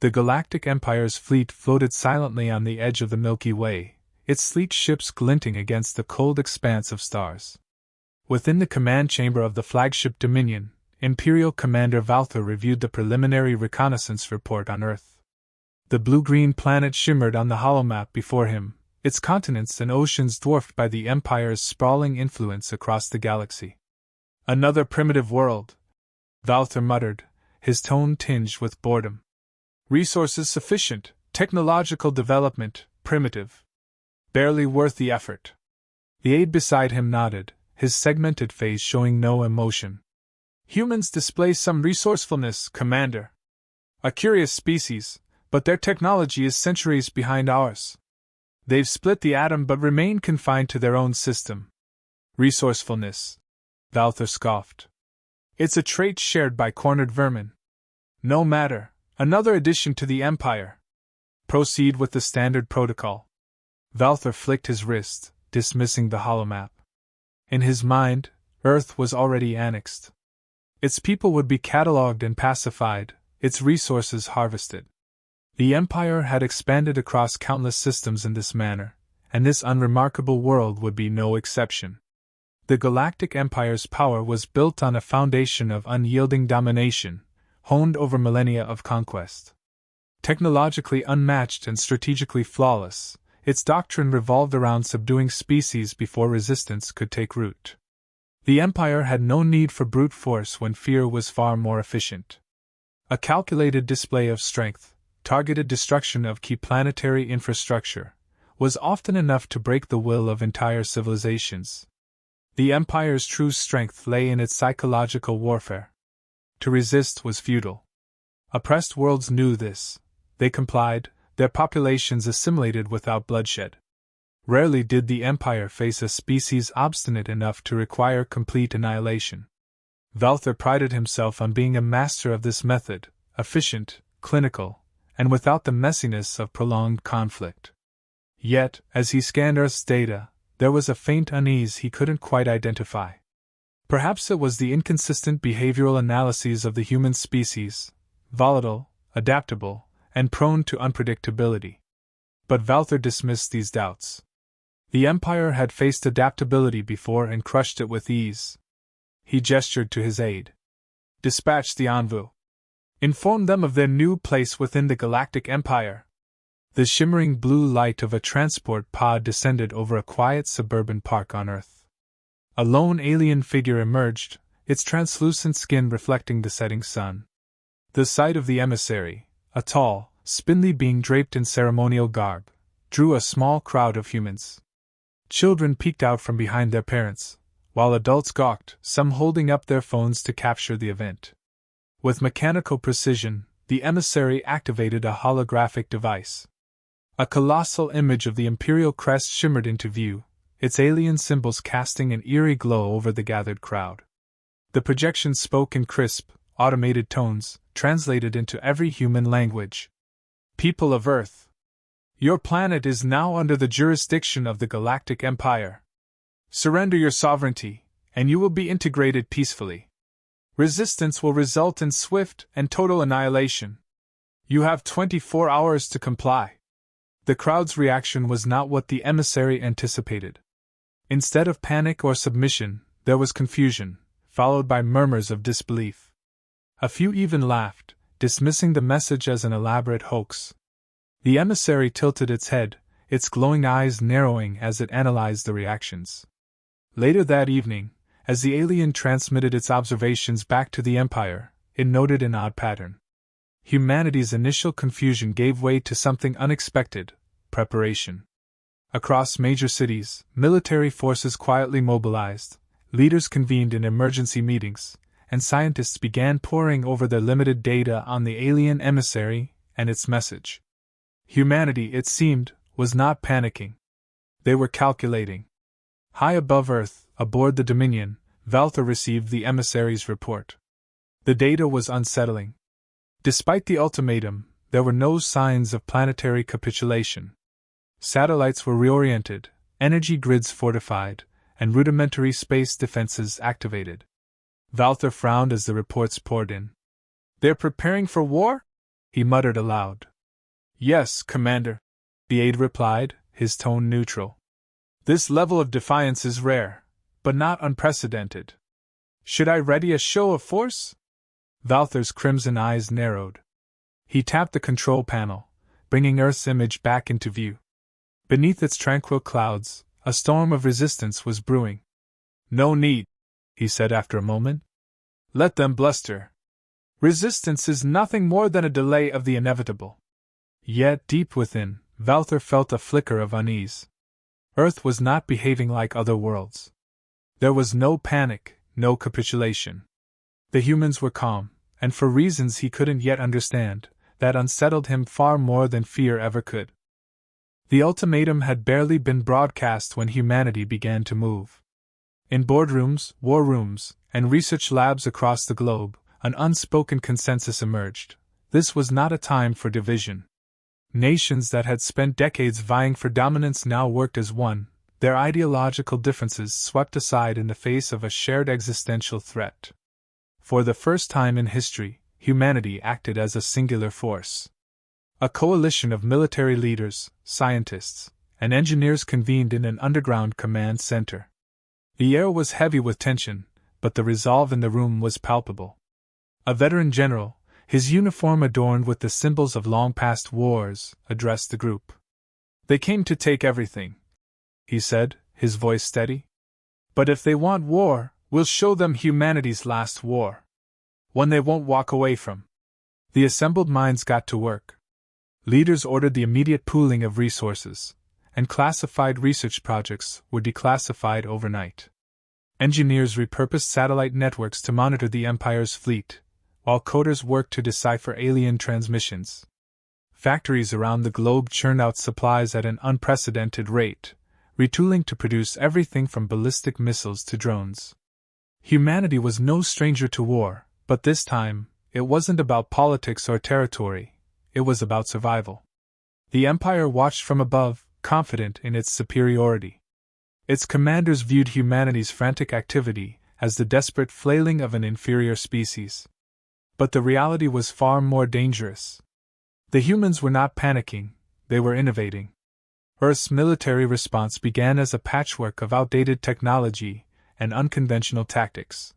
The Galactic Empire's fleet floated silently on the edge of the Milky Way, its sleek ships glinting against the cold expanse of stars. Within the command chamber of the flagship Dominion, Imperial Commander Valther reviewed the preliminary reconnaissance report on Earth. The blue-green planet shimmered on the holomap before him, its continents and oceans dwarfed by the Empire's sprawling influence across the galaxy. Another primitive world, Valther muttered, his tone tinged with boredom. Resources sufficient, technological development, primitive. Barely worth the effort. The aide beside him nodded, his segmented face showing no emotion. Humans display some resourcefulness, Commander. A curious species, but their technology is centuries behind ours. They've split the atom but remain confined to their own system. Resourcefulness, Valther scoffed. It's a trait shared by cornered vermin. No matter, another addition to the Empire. Proceed with the standard protocol. Valther flicked his wrist, dismissing the holomap. In his mind, Earth was already annexed. Its people would be catalogued and pacified, its resources harvested. The Empire had expanded across countless systems in this manner, and this unremarkable world would be no exception. The Galactic Empire's power was built on a foundation of unyielding domination, honed over millennia of conquest. Technologically unmatched and strategically flawless, its doctrine revolved around subduing species before resistance could take root. The Empire had no need for brute force when fear was far more efficient. A calculated display of strength, targeted destruction of key planetary infrastructure, was often enough to break the will of entire civilizations. The Empire's true strength lay in its psychological warfare. To resist was futile. Oppressed worlds knew this. They complied, their populations assimilated without bloodshed. Rarely did the Empire face a species obstinate enough to require complete annihilation. Valther prided himself on being a master of this method, efficient, clinical, and without the messiness of prolonged conflict. Yet, as he scanned Earth's data, there was a faint unease he couldn't quite identify. Perhaps it was the inconsistent behavioral analyses of the human species, volatile, adaptable, and prone to unpredictability. But Valther dismissed these doubts. The Empire had faced adaptability before and crushed it with ease. He gestured to his aide. Dispatch the envoy. Inform them of their new place within the Galactic Empire. The shimmering blue light of a transport pod descended over a quiet suburban park on Earth. A lone alien figure emerged, its translucent skin reflecting the setting sun. The sight of the emissary, a tall, spindly being draped in ceremonial garb, drew a small crowd of humans. Children peeked out from behind their parents, while adults gawked, some holding up their phones to capture the event. With mechanical precision, the emissary activated a holographic device. A colossal image of the Imperial crest shimmered into view, its alien symbols casting an eerie glow over the gathered crowd. The projection spoke in crisp, automated tones, translated into every human language. People of Earth, your planet is now under the jurisdiction of the Galactic Empire. Surrender your sovereignty, and you will be integrated peacefully. Resistance will result in swift and total annihilation. You have 24 hours to comply. The crowd's reaction was not what the emissary anticipated. Instead of panic or submission, there was confusion, followed by murmurs of disbelief. A few even laughed, dismissing the message as an elaborate hoax. The emissary tilted its head, its glowing eyes narrowing as it analyzed the reactions. Later that evening, as the alien transmitted its observations back to the Empire, it noted an odd pattern. Humanity's initial confusion gave way to something unexpected: preparation. Across major cities, military forces quietly mobilized, leaders convened in emergency meetings, and scientists began poring over their limited data on the alien emissary and its message. Humanity, it seemed, was not panicking. They were calculating. High above Earth, aboard the Dominion, Valther received the emissary's report. The data was unsettling. Despite the ultimatum, there were no signs of planetary capitulation. Satellites were reoriented, energy grids fortified, and rudimentary space defenses activated. Valther frowned as the reports poured in. They're preparing for war? he muttered aloud. Yes, Commander, the aide replied, his tone neutral. This level of defiance is rare, but not unprecedented. Should I ready a show of force? Valther's crimson eyes narrowed. He tapped the control panel, bringing Earth's image back into view. Beneath its tranquil clouds, a storm of resistance was brewing. No need, he said after a moment. Let them bluster. Resistance is nothing more than a delay of the inevitable. Yet deep within, Valther felt a flicker of unease. Earth was not behaving like other worlds. There was no panic, no capitulation. The humans were calm, and for reasons he couldn't yet understand, that unsettled him far more than fear ever could. The ultimatum had barely been broadcast when humanity began to move. In boardrooms, war rooms, and research labs across the globe, an unspoken consensus emerged. This was not a time for division. Nations that had spent decades vying for dominance now worked as one, their ideological differences swept aside in the face of a shared existential threat. For the first time in history, humanity acted as a singular force. A coalition of military leaders, scientists, and engineers convened in an underground command center. The air was heavy with tension, but the resolve in the room was palpable. A veteran general, his uniform adorned with the symbols of long-past wars, addressed the group. They came to take everything, he said, his voice steady. But if they want war, we'll show them humanity's last war. One they won't walk away from. The assembled minds got to work. Leaders ordered the immediate pooling of resources, and classified research projects were declassified overnight. Engineers repurposed satellite networks to monitor the Empire's fleet, while coders worked to decipher alien transmissions. Factories around the globe churned out supplies at an unprecedented rate, retooling to produce everything from ballistic missiles to drones. Humanity was no stranger to war, but this time, it wasn't about politics or territory, it was about survival. The Empire watched from above, confident in its superiority. Its commanders viewed humanity's frantic activity as the desperate flailing of an inferior species. But the reality was far more dangerous. The humans were not panicking, they were innovating. Earth's military response began as a patchwork of outdated technology and unconventional tactics.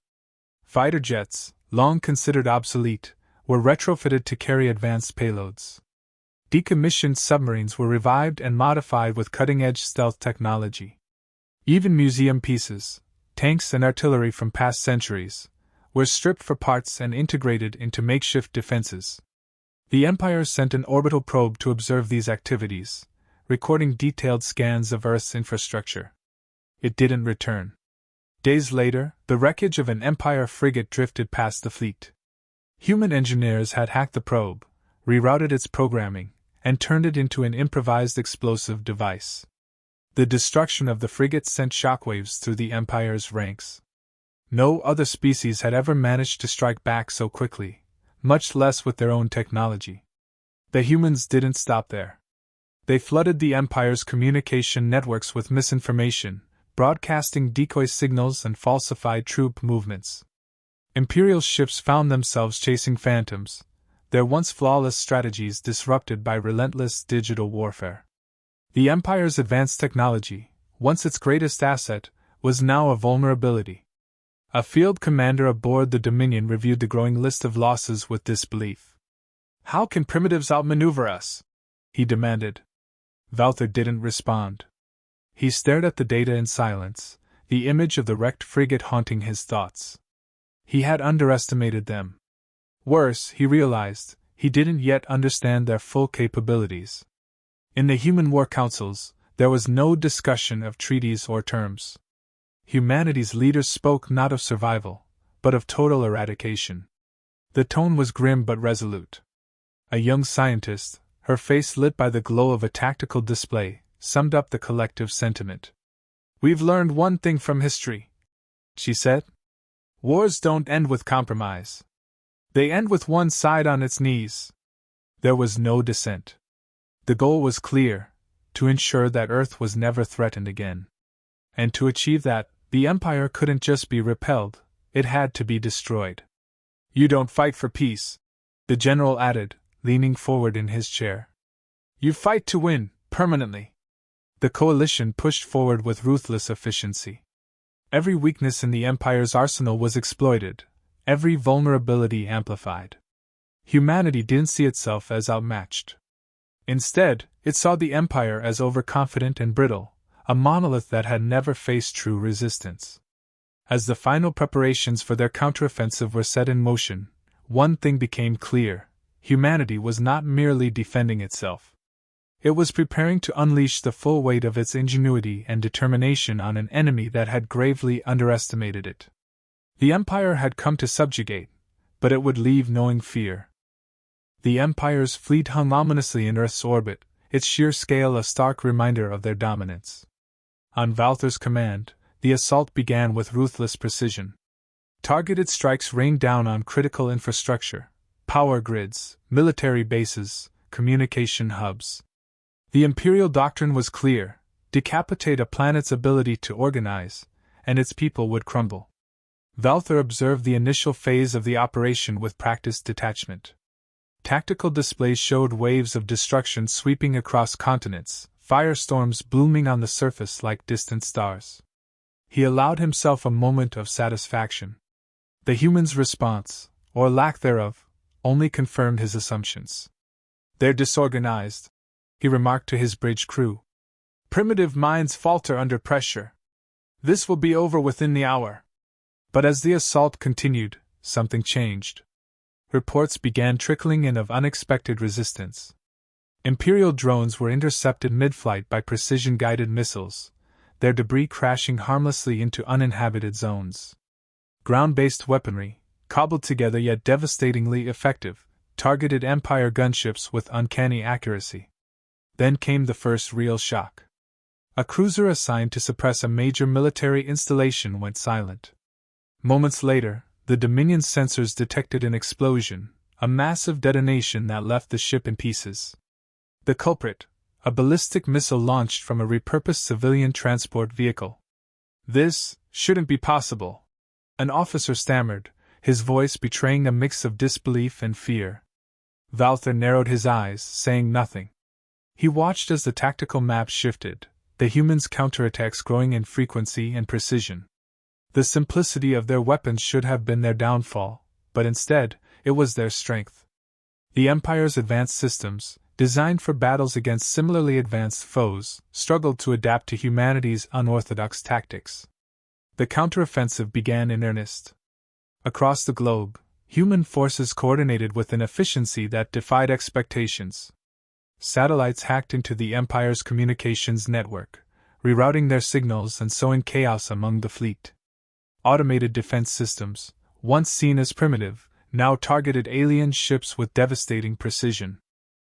Fighter jets, long considered obsolete, were retrofitted to carry advanced payloads. Decommissioned submarines were revived and modified with cutting-edge stealth technology. Even museum pieces, tanks and artillery from past centuries, were stripped for parts and integrated into makeshift defenses. The Empire sent an orbital probe to observe these activities, recording detailed scans of Earth's infrastructure. It didn't return. Days later, the wreckage of an Empire frigate drifted past the fleet. Human engineers had hacked the probe, rerouted its programming, and turned it into an improvised explosive device. The destruction of the frigate sent shockwaves through the Empire's ranks. No other species had ever managed to strike back so quickly, much less with their own technology. The humans didn't stop there. They flooded the Empire's communication networks with misinformation, broadcasting decoy signals and falsified troop movements. Imperial ships found themselves chasing phantoms, their once flawless strategies disrupted by relentless digital warfare. The Empire's advanced technology, once its greatest asset, was now a vulnerability. A field commander aboard the Dominion reviewed the growing list of losses with disbelief. "How can primitives outmaneuver us?" he demanded. Valther didn't respond. He stared at the data in silence, the image of the wrecked frigate haunting his thoughts. He had underestimated them. Worse, he realized, he didn't yet understand their full capabilities. In the human war councils, there was no discussion of treaties or terms. Humanity's leaders spoke not of survival, but of total eradication. The tone was grim but resolute. A young scientist, her face lit by the glow of a tactical display, summed up the collective sentiment. "We've learned one thing from history," she said. "Wars don't end with compromise. They end with one side on its knees." There was no dissent. The goal was clear: to ensure that Earth was never threatened again. And to achieve that, the Empire couldn't just be repelled, it had to be destroyed. "You don't fight for peace," the general added, leaning forward in his chair. You fight to win, permanently. The coalition pushed forward with ruthless efficiency. Every weakness in the Empire's arsenal was exploited, every vulnerability amplified. Humanity didn't see itself as outmatched. Instead, it saw the Empire as overconfident and brittle, a monolith that had never faced true resistance. As the final preparations for their counteroffensive were set in motion, one thing became clear: humanity was not merely defending itself. It was preparing to unleash the full weight of its ingenuity and determination on an enemy that had gravely underestimated it. The Empire had come to subjugate, but it would leave knowing fear. The Empire's fleet hung ominously in Earth's orbit, its sheer scale a stark reminder of their dominance. On Valther's command, the assault began with ruthless precision. Targeted strikes rained down on critical infrastructure, power grids, military bases, communication hubs. The Imperial doctrine was clear: decapitate a planet's ability to organize, and its people would crumble. Valther observed the initial phase of the operation with practiced detachment. Tactical displays showed waves of destruction sweeping across continents, firestorms blooming on the surface like distant stars. He allowed himself a moment of satisfaction. The humans' response, or lack thereof, only confirmed his assumptions. They're disorganized, he remarked to his bridge crew. Primitive minds falter under pressure. This will be over within the hour. But as the assault continued, something changed. Reports began trickling in of unexpected resistance. Imperial drones were intercepted mid-flight by precision-guided missiles, their debris crashing harmlessly into uninhabited zones. Ground-based weaponry, cobbled together yet devastatingly effective, targeted Empire gunships with uncanny accuracy. Then came the first real shock. A cruiser assigned to suppress a major military installation went silent. Moments later, the Dominion's sensors detected an explosion, a massive detonation that left the ship in pieces. The culprit, a ballistic missile launched from a repurposed civilian transport vehicle. This shouldn't be possible, an officer stammered, his voice betraying a mix of disbelief and fear. Valther narrowed his eyes, saying nothing. He watched as the tactical map shifted, the humans' counterattacks growing in frequency and precision. The simplicity of their weapons should have been their downfall, but instead, it was their strength. The Empire's advanced systems, designed for battles against similarly advanced foes, struggled to adapt to humanity's unorthodox tactics. The counteroffensive began in earnest. Across the globe, human forces coordinated with an efficiency that defied expectations. Satellites hacked into the Empire's communications network, rerouting their signals and sowing chaos among the fleet. Automated defense systems, once seen as primitive, now targeted alien ships with devastating precision.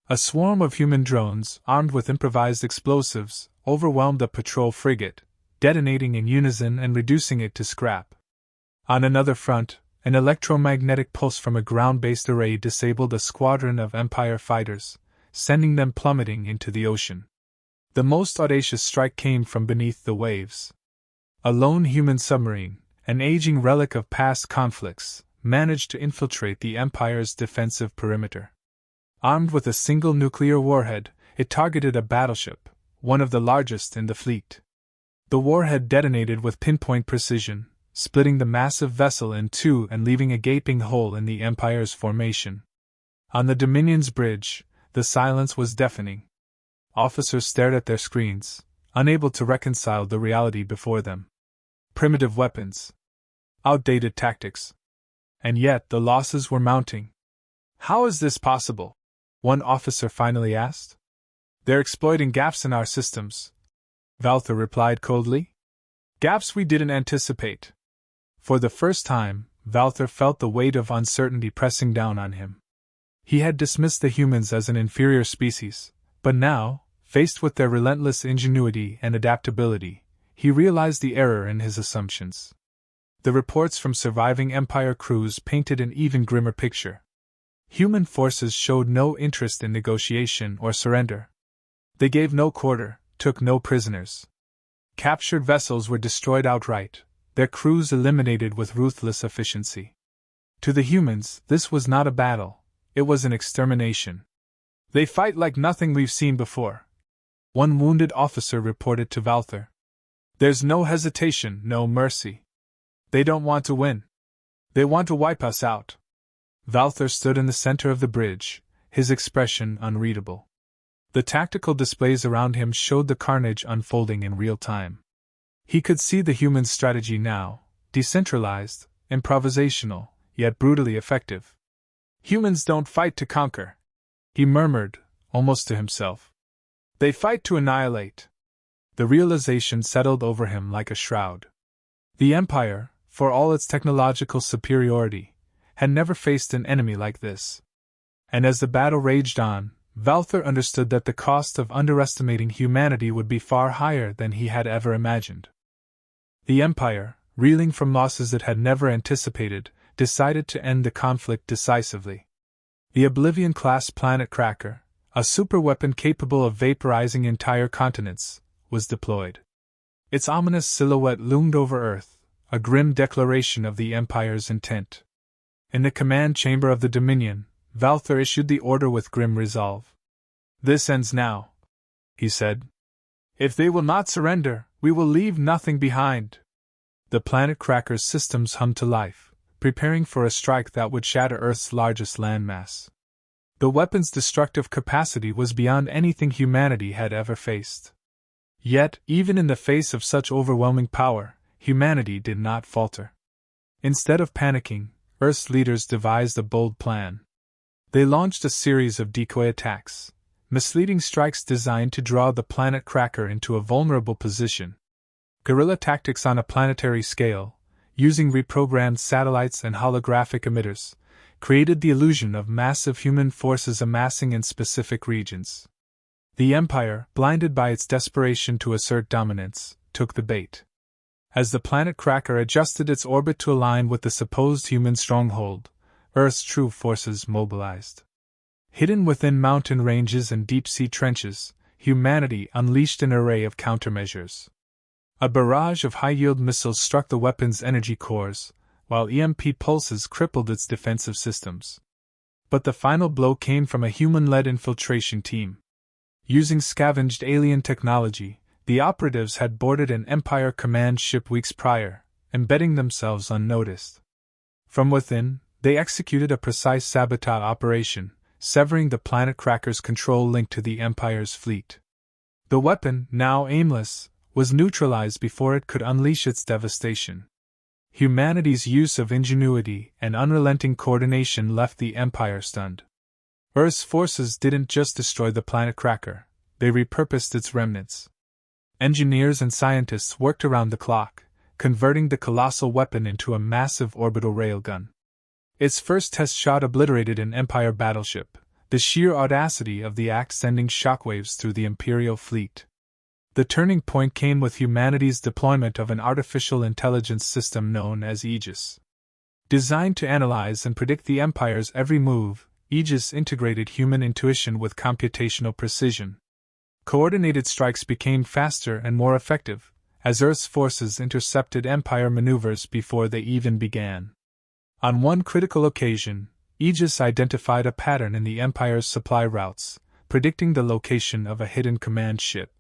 A swarm of human drones, armed with improvised explosives, overwhelmed a patrol frigate, detonating in unison and reducing it to scrap. On another front, an electromagnetic pulse from a ground-based array disabled a squadron of Empire fighters, sending them plummeting into the ocean. The most audacious strike came from beneath the waves. A lone human submarine, an aging relic of past conflicts, managed to infiltrate the Empire's defensive perimeter. Armed with a single nuclear warhead, it targeted a battleship, one of the largest in the fleet. The warhead detonated with pinpoint precision, splitting the massive vessel in two and leaving a gaping hole in the Empire's formation. On the Dominion's bridge, the silence was deafening. Officers stared at their screens, unable to reconcile the reality before them. Primitive weapons. Outdated tactics. And yet the losses were mounting. How is this possible? One officer finally asked. They're exploiting gaps in our systems, Valther replied coldly. Gaps we didn't anticipate. For the first time, Valther felt the weight of uncertainty pressing down on him. He had dismissed the humans as an inferior species, but now, faced with their relentless ingenuity and adaptability, he realized the error in his assumptions. The reports from surviving Empire crews painted an even grimmer picture. Human forces showed no interest in negotiation or surrender. They gave no quarter, took no prisoners. Captured vessels were destroyed outright, their crews eliminated with ruthless efficiency. To the humans, this was not a battle, it was an extermination. They fight like nothing we've seen before, one wounded officer reported to Valther. There's no hesitation, no mercy. They don't want to win. They want to wipe us out. Valther stood in the center of the bridge, his expression unreadable. The tactical displays around him showed the carnage unfolding in real time. He could see the human strategy now, decentralized, improvisational, yet brutally effective. Humans don't fight to conquer, he murmured, almost to himself. They fight to annihilate. The realization settled over him like a shroud. The Empire, for all its technological superiority, had never faced an enemy like this. And as the battle raged on, Valther understood that the cost of underestimating humanity would be far higher than he had ever imagined. The Empire, reeling from losses it had never anticipated, decided to end the conflict decisively. The Oblivion-class planet Cracker, a superweapon capable of vaporizing entire continents, was deployed. Its ominous silhouette loomed over Earth, a grim declaration of the Empire's intent. In the command chamber of the Dominion, Valther issued the order with grim resolve. "This ends now," he said. "If they will not surrender, we will leave nothing behind." The planet Cracker's systems hummed to life, preparing for a strike that would shatter Earth's largest landmass. The weapon's destructive capacity was beyond anything humanity had ever faced. Yet, even in the face of such overwhelming power, humanity did not falter. Instead of panicking, Earth's leaders devised a bold plan. They launched a series of decoy attacks, misleading strikes designed to draw the planet Cracker into a vulnerable position. Guerrilla tactics on a planetary scale, using reprogrammed satellites and holographic emitters, created the illusion of massive human forces amassing in specific regions. The Empire, blinded by its desperation to assert dominance, took the bait. As the planet Cracker adjusted its orbit to align with the supposed human stronghold, Earth's true forces mobilized. Hidden within mountain ranges and deep-sea trenches, humanity unleashed an array of countermeasures. A barrage of high-yield missiles struck the weapon's energy cores, while EMP pulses crippled its defensive systems. But the final blow came from a human-led infiltration team. Using scavenged alien technology, the operatives had boarded an Empire command ship weeks prior, embedding themselves unnoticed. From within, they executed a precise sabotage operation, severing the planet Cracker's control link to the Empire's fleet. The weapon, now aimless, was neutralized before it could unleash its devastation. Humanity's use of ingenuity and unrelenting coordination left the Empire stunned. Earth's forces didn't just destroy the planet Cracker, they repurposed its remnants. Engineers and scientists worked around the clock, converting the colossal weapon into a massive orbital railgun. Its first test shot obliterated an Empire battleship, the sheer audacity of the act sending shockwaves through the Imperial fleet. The turning point came with humanity's deployment of an artificial intelligence system known as Aegis. Designed to analyze and predict the Empire's every move, Aegis integrated human intuition with computational precision. Coordinated strikes became faster and more effective, as Earth's forces intercepted Empire maneuvers before they even began. On one critical occasion, Aegis identified a pattern in the Empire's supply routes, predicting the location of a hidden command ship.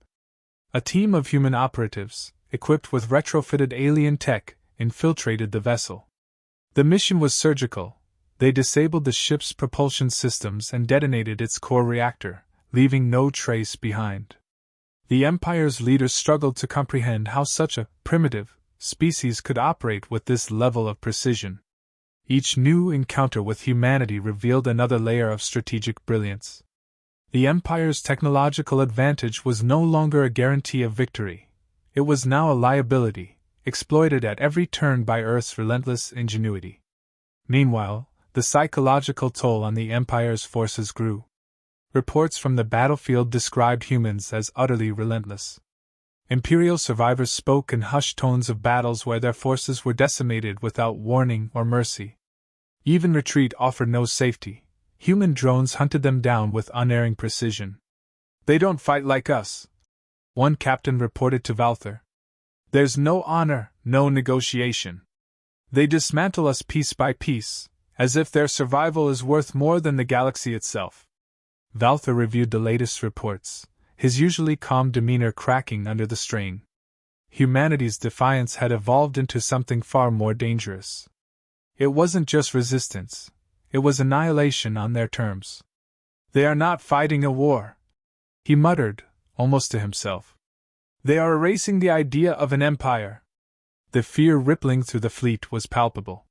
A team of human operatives, equipped with retrofitted alien tech, infiltrated the vessel. The mission was surgical. They disabled the ship's propulsion systems and detonated its core reactor, leaving no trace behind. The Empire's leaders struggled to comprehend how such a primitive species could operate with this level of precision. Each new encounter with humanity revealed another layer of strategic brilliance. The Empire's technological advantage was no longer a guarantee of victory. It was now a liability, exploited at every turn by Earth's relentless ingenuity. Meanwhile, the psychological toll on the Empire's forces grew. Reports from the battlefield described humans as utterly relentless. Imperial survivors spoke in hushed tones of battles where their forces were decimated without warning or mercy. Even retreat offered no safety. Human drones hunted them down with unerring precision. "They don't fight like us," one captain reported to Valther. "There's no honor, no negotiation. They dismantle us piece by piece, as if their survival is worth more than the galaxy itself. Valther reviewed the latest reports, his usually calm demeanor cracking under the strain. Humanity's defiance had evolved into something far more dangerous. It wasn't just resistance, it was annihilation on their terms. They are not fighting a war, he muttered, almost to himself. They are erasing the idea of an empire. The fear rippling through the fleet was palpable.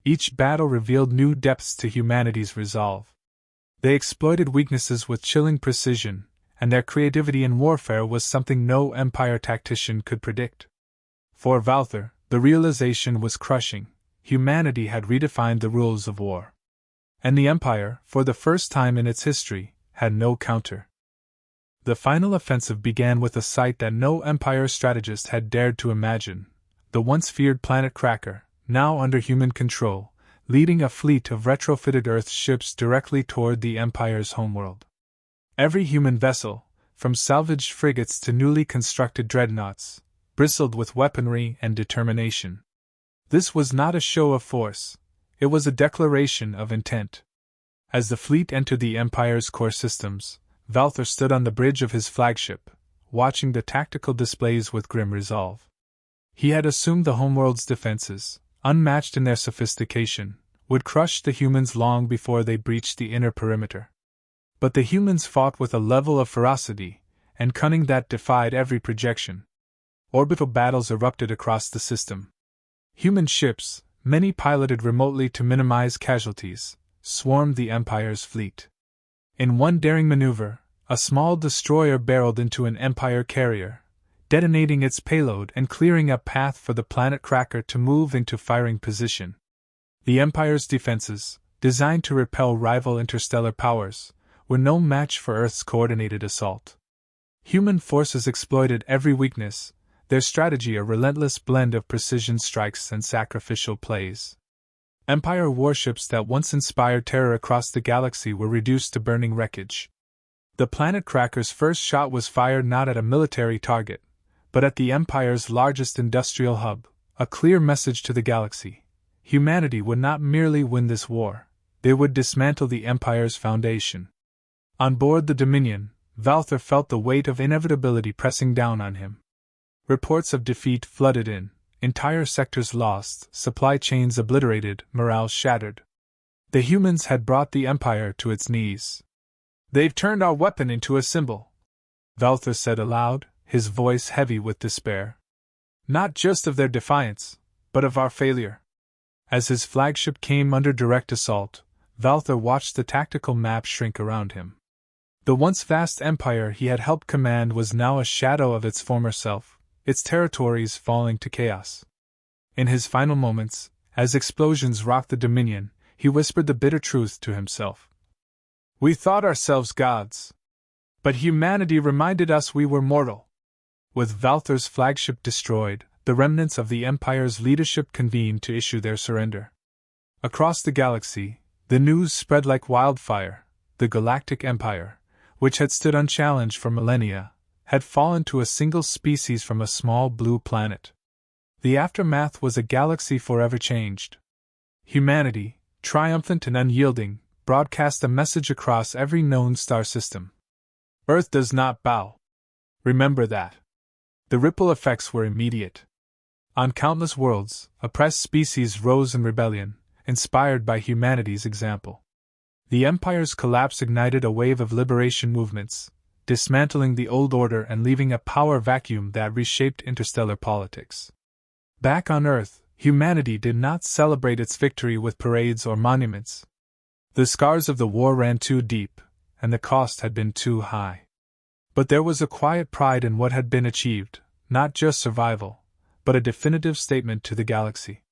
Each battle revealed new depths to humanity's resolve. They exploited weaknesses with chilling precision, and their creativity in warfare was something no Empire tactician could predict. For Valther, the realization was crushing. Humanity had redefined the rules of war. And the Empire, for the first time in its history, had no counter. The final offensive began with a sight that no Empire strategist had dared to imagine: the once feared planet Cracker, now under human control, leading a fleet of retrofitted Earth ships directly toward the Empire's homeworld. Every human vessel, from salvaged frigates to newly constructed dreadnoughts, bristled with weaponry and determination. This was not a show of force, it was a declaration of intent. As the fleet entered the Empire's core systems, Valther stood on the bridge of his flagship, watching the tactical displays with grim resolve. He had assumed the homeworld's defenses, unmatched in their sophistication, would crush the humans long before they breached the inner perimeter. But the humans fought with a level of ferocity and cunning that defied every projection. Orbital battles erupted across the system. Human ships, many piloted remotely to minimize casualties, swarmed the Empire's fleet. In one daring maneuver, a small destroyer barreled into an Empire carrier, detonating its payload and clearing a path for the planet Cracker to move into firing position. The Empire's defenses, designed to repel rival interstellar powers, were no match for Earth's coordinated assault. Human forces exploited every weakness, their strategy a relentless blend of precision strikes and sacrificial plays. Empire warships that once inspired terror across the galaxy were reduced to burning wreckage. The planet Cracker's first shot was fired not at a military target, but at the Empire's largest industrial hub, a clear message to the galaxy. Humanity would not merely win this war, they would dismantle the Empire's foundation. On board the Dominion, Valther felt the weight of inevitability pressing down on him. Reports of defeat flooded in. Entire sectors lost, supply chains obliterated, morale shattered. The humans had brought the Empire to its knees. They've turned our weapon into a symbol, Valther said aloud, his voice heavy with despair. Not just of their defiance, but of our failure. As his flagship came under direct assault, Valther watched the tactical map shrink around him. The once vast empire he had helped command was now a shadow of its former self, its territories falling to chaos. In his final moments, as explosions rocked the Dominion, he whispered the bitter truth to himself. We thought ourselves gods. But humanity reminded us we were mortal. With Valther's flagship destroyed, the remnants of the Empire's leadership convened to issue their surrender. Across the galaxy, the news spread like wildfire. The Galactic Empire, which had stood unchallenged for millennia, had fallen to a single species from a small blue planet. The aftermath was a galaxy forever changed. Humanity, triumphant and unyielding, broadcast a message across every known star system. Earth does not bow. Remember that. The ripple effects were immediate. On countless worlds, oppressed species rose in rebellion, inspired by humanity's example. The Empire's collapse ignited a wave of liberation movements, dismantling the old order and leaving a power vacuum that reshaped interstellar politics. Back on Earth, humanity did not celebrate its victory with parades or monuments. The scars of the war ran too deep, and the cost had been too high. But there was a quiet pride in what had been achieved, not just survival, but a definitive statement to the galaxy.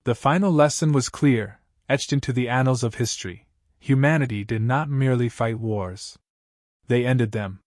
The final lesson was clear, etched into the annals of history. Humanity did not merely fight wars. They ended them.